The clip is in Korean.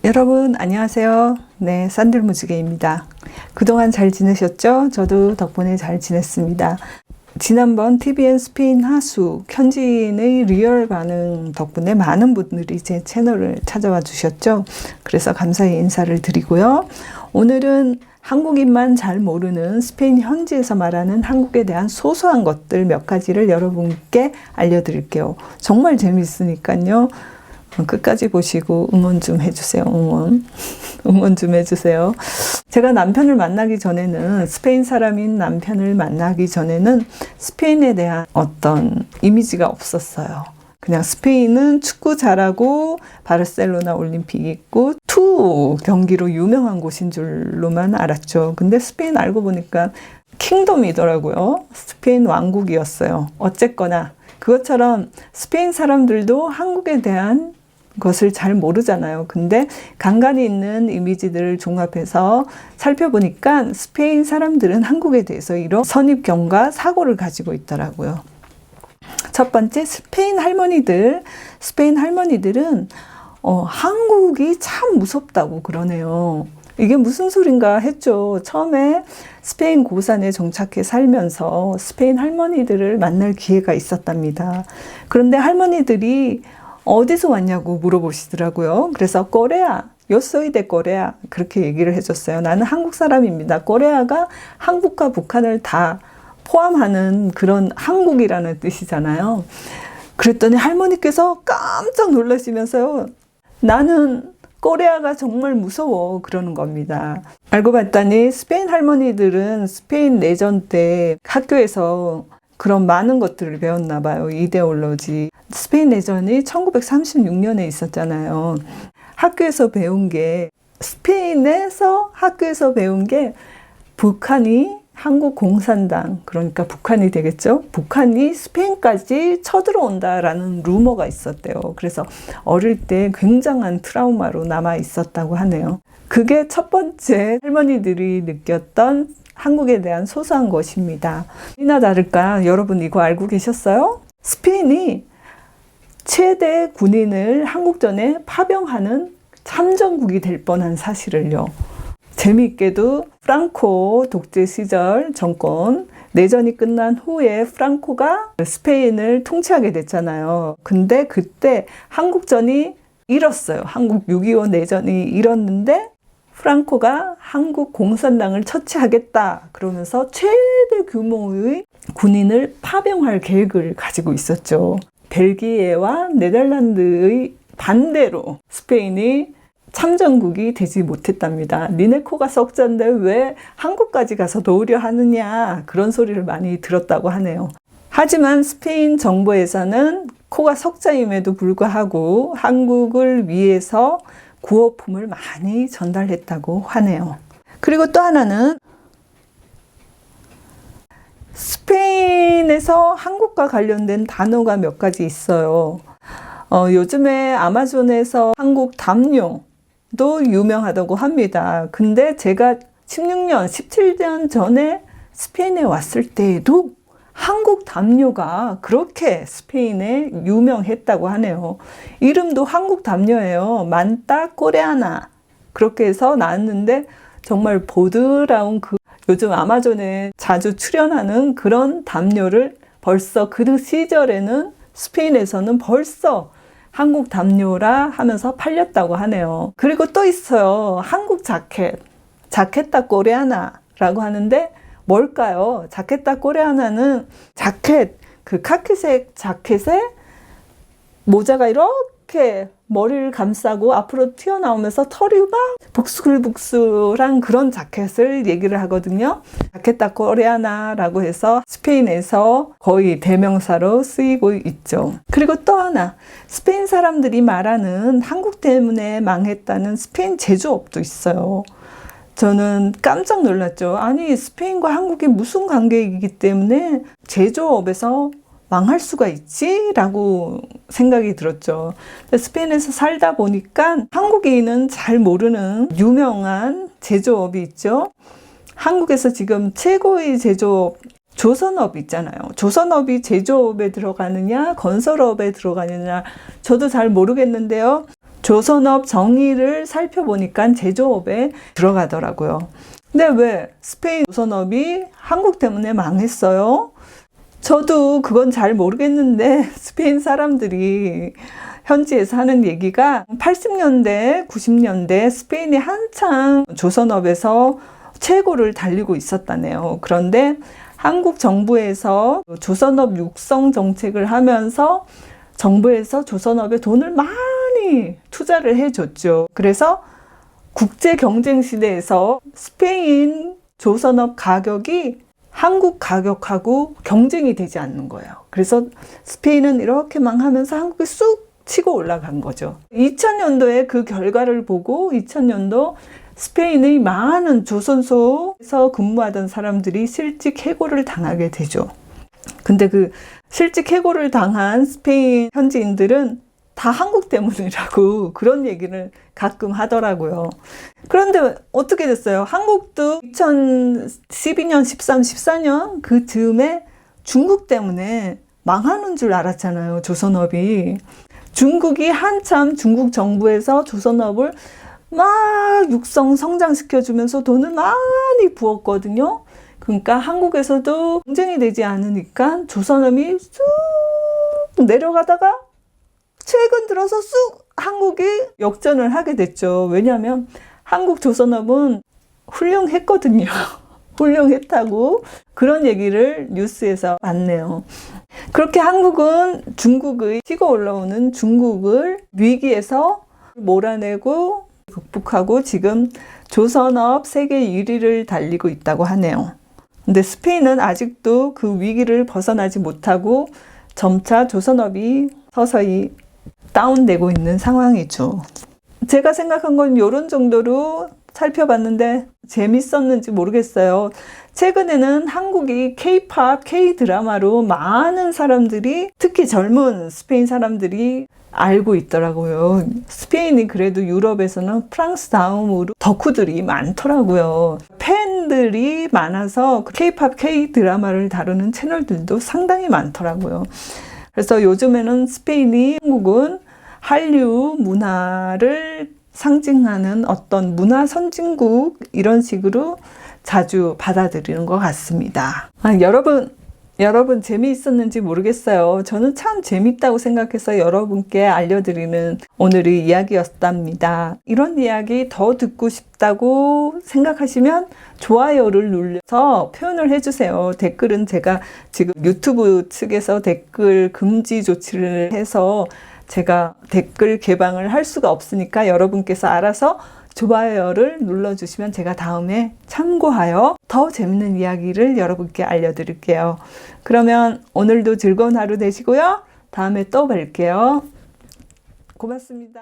여러분 안녕하세요. 네, 산들무지개입니다. 그동안 잘 지내셨죠? 저도 덕분에 잘 지냈습니다. 지난번 TVN 스페인 하수 현지인의 리얼 반응 덕분에 많은 분들이 제 채널을 찾아와 주셨죠. 그래서 감사의 인사를 드리고요. 오늘은 한국인만 잘 모르는 스페인 현지에서 말하는 한국에 대한 소소한 것들 몇 가지를 여러분께 알려드릴게요. 정말 재미있으니까요. 끝까지 보시고 응원 좀 해주세요. 응원 좀 해주세요. 제가 남편을 만나기 전에는, 스페인 사람인 남편을 만나기 전에는 스페인에 대한 어떤 이미지가 없었어요. 그냥 스페인은 축구 잘하고 바르셀로나 올림픽 있고 투 경기로 유명한 곳인 줄로만 알았죠. 근데 스페인 알고 보니까 킹덤이더라고요. 스페인 왕국이었어요. 어쨌거나 그것처럼 스페인 사람들도 한국에 대한 것을 잘 모르잖아요. 근데 간간히 있는 이미지들을 종합해서 살펴보니까 스페인 사람들은 한국에 대해서 이런 선입견과 사고를 가지고 있더라고요. 첫 번째, 스페인 할머니들은 한국이 참 무섭다고 그러네요. 이게 무슨 소린가 했죠. 처음에 스페인 고산에 정착해 살면서 스페인 할머니들을 만날 기회가 있었답니다. 그런데 할머니들이 어디서 왔냐고 물어보시더라고요. 그래서 꼬레아, yo soy de Corea 그렇게 얘기를 해줬어요. 나는 한국 사람입니다. 꼬레아가 한국과 북한을 다 포함하는 그런 한국이라는 뜻이잖아요. 그랬더니 할머니께서 깜짝 놀라시면서요. 나는 꼬레아가 정말 무서워 그러는 겁니다. 알고 봤더니 스페인 할머니들은 스페인 내전 때 학교에서 그런 많은 것들을 배웠나 봐요. 이데올로지. 스페인 내전이 1936년에 있었잖아요. 스페인에서 학교에서 배운 게 북한이 한국 공산당, 그러니까 북한이 되겠죠? 북한이 스페인까지 쳐들어온다라는 루머가 있었대요. 그래서 어릴 때 굉장한 트라우마로 남아 있었다고 하네요. 그게 첫 번째 할머니들이 느꼈던 한국에 대한 소소한 것입니다. 이나 다를까 여러분 이거 알고 계셨어요? 스페인이 최대 군인을 한국전에 파병하는 참전국이 될 뻔한 사실을요. 재미있게도 프랑코 독재 시절 정권, 내전이 끝난 후에 프랑코가 스페인을 통치하게 됐잖아요. 근데 그때 한국전이 일었어요. 한국 6.25 내전이 일었는데 프랑코가 한국 공산당을 처치하겠다 그러면서 최대 규모의 군인을 파병할 계획을 가지고 있었죠. 벨기에와 네덜란드의 반대로 스페인이 참전국이 되지 못했답니다. 니네 코가 석자인데 왜 한국까지 가서 도우려 하느냐 그런 소리를 많이 들었다고 하네요. 하지만 스페인 정부에서는 코가 석자임에도 불구하고 한국을 위해서 구호품을 많이 전달했다고 하네요. 그리고 또 하나는 스페인에서 한국과 관련된 단어가 몇 가지 있어요. 요즘에 아마존에서 한국 담요도 유명하다고 합니다. 근데 제가 16년, 17년 전에 스페인에 왔을 때에도 한국 담요가 그렇게 스페인에 유명했다고 하네요. 이름도 한국 담요예요. 만따 꼬레아나 그렇게 해서 나왔는데 정말 보드라운 요즘 아마존에 자주 출연하는 그런 담요를 벌써 그 시절에는 스페인에서는 벌써 한국 담요라 하면서 팔렸다고 하네요. 그리고 또 있어요. 한국 자켓다 꼬레아나라고 하는데 뭘까요? 자켓다 꼬레아나는 그 카키색 자켓에 모자가 이렇게 머리를 감싸고 앞으로 튀어나오면서 털이 막 북슬북슬한 그런 자켓을 얘기를 하거든요. 자켓다 꼬레아나라고 해서 스페인에서 거의 대명사로 쓰이고 있죠. 그리고 또 하나, 스페인 사람들이 말하는 한국 때문에 망했다는 스페인 제조업도 있어요. 저는 깜짝 놀랐죠. 아니 스페인과 한국이 무슨 관계이기 때문에 제조업에서 망할 수가 있지? 라고 생각이 들었죠. 스페인에서 살다 보니까 한국인은 잘 모르는 유명한 제조업이 있죠. 한국에서 지금 최고의 제조업 조선업 있잖아요. 조선업이 제조업에 들어가느냐 건설업에 들어가느냐 저도 잘 모르겠는데요. 조선업 정의를 살펴보니까 제조업에 들어가더라고요. 근데 왜 스페인 조선업이 한국 때문에 망했어요? 저도 그건 잘 모르겠는데 스페인 사람들이 현지에서 하는 얘기가 80년대, 90년대 스페인이 한창 조선업에서 최고를 달리고 있었다네요. 그런데 한국 정부에서 조선업 육성 정책을 하면서 정부에서 조선업에 돈을 많이 투자를 해줬죠. 그래서 국제 경쟁 시대에서 스페인 조선업 가격이 한국 가격하고 경쟁이 되지 않는 거예요. 그래서 스페인은 이렇게 망하면서 한국이 쑥 치고 올라간 거죠. 2000년도에 그 결과를 보고 2000년도 스페인의 많은 조선소에서 근무하던 사람들이 실직 해고를 당하게 되죠. 근데 그 실직 해고를 당한 스페인 현지인들은 다 한국 때문이라고 그런 얘기를 가끔 하더라고요. 그런데 어떻게 됐어요? 한국도 2012년, 13, 14년 그 즈음에 중국 때문에 망하는 줄 알았잖아요, 조선업이. 중국이 한참 중국 정부에서 조선업을 막 육성 성장시켜주면서 돈을 많이 부었거든요. 그러니까 한국에서도 경쟁이 되지 않으니까 조선업이 쑥 내려가다가 최근 들어서 쑥 한국이 역전을 하게 됐죠. 왜냐하면 한국 조선업은 훌륭했거든요. 훌륭했다고 그런 얘기를 뉴스에서 봤네요. 그렇게 한국은 중국의 치고 올라오는 중국을 위기에서 몰아내고 극복하고 지금 조선업 세계 1위를 달리고 있다고 하네요. 근데 스페인은 아직도 그 위기를 벗어나지 못하고 점차 조선업이 서서히 다운되고 있는 상황이죠. 제가 생각한 건 이런 정도로 살펴봤는데 재밌었는지 모르겠어요. 최근에는 한국이 K-팝, K-드라마로 많은 사람들이, 특히 젊은 스페인 사람들이 알고 있더라고요. 스페인이 그래도 유럽에서는 프랑스 다음으로 덕후들이 많더라고요. 팬들이 많아서 K-팝, K-드라마를 다루는 채널들도 상당히 많더라고요. 그래서 요즘에는 스페인이 한국은 한류 문화를 상징하는 어떤 문화 선진국 이런 식으로 자주 받아들이는 것 같습니다. 여러분 재미있었는지 모르겠어요. 저는 참 재밌다고 생각해서 여러분께 알려드리는 오늘의 이야기였답니다. 이런 이야기 더 듣고 싶다고 생각하시면 좋아요를 눌러서 표현을 해주세요. 댓글은 제가 지금 유튜브 측에서 댓글 금지 조치를 해서 제가 댓글 개방을 할 수가 없으니까 여러분께서 알아서 좋아요를 눌러주시면 제가 다음에 참고하여 더 재밌는 이야기를 여러분께 알려드릴게요. 그러면 오늘도 즐거운 하루 되시고요. 다음에 또 뵐게요. 고맙습니다.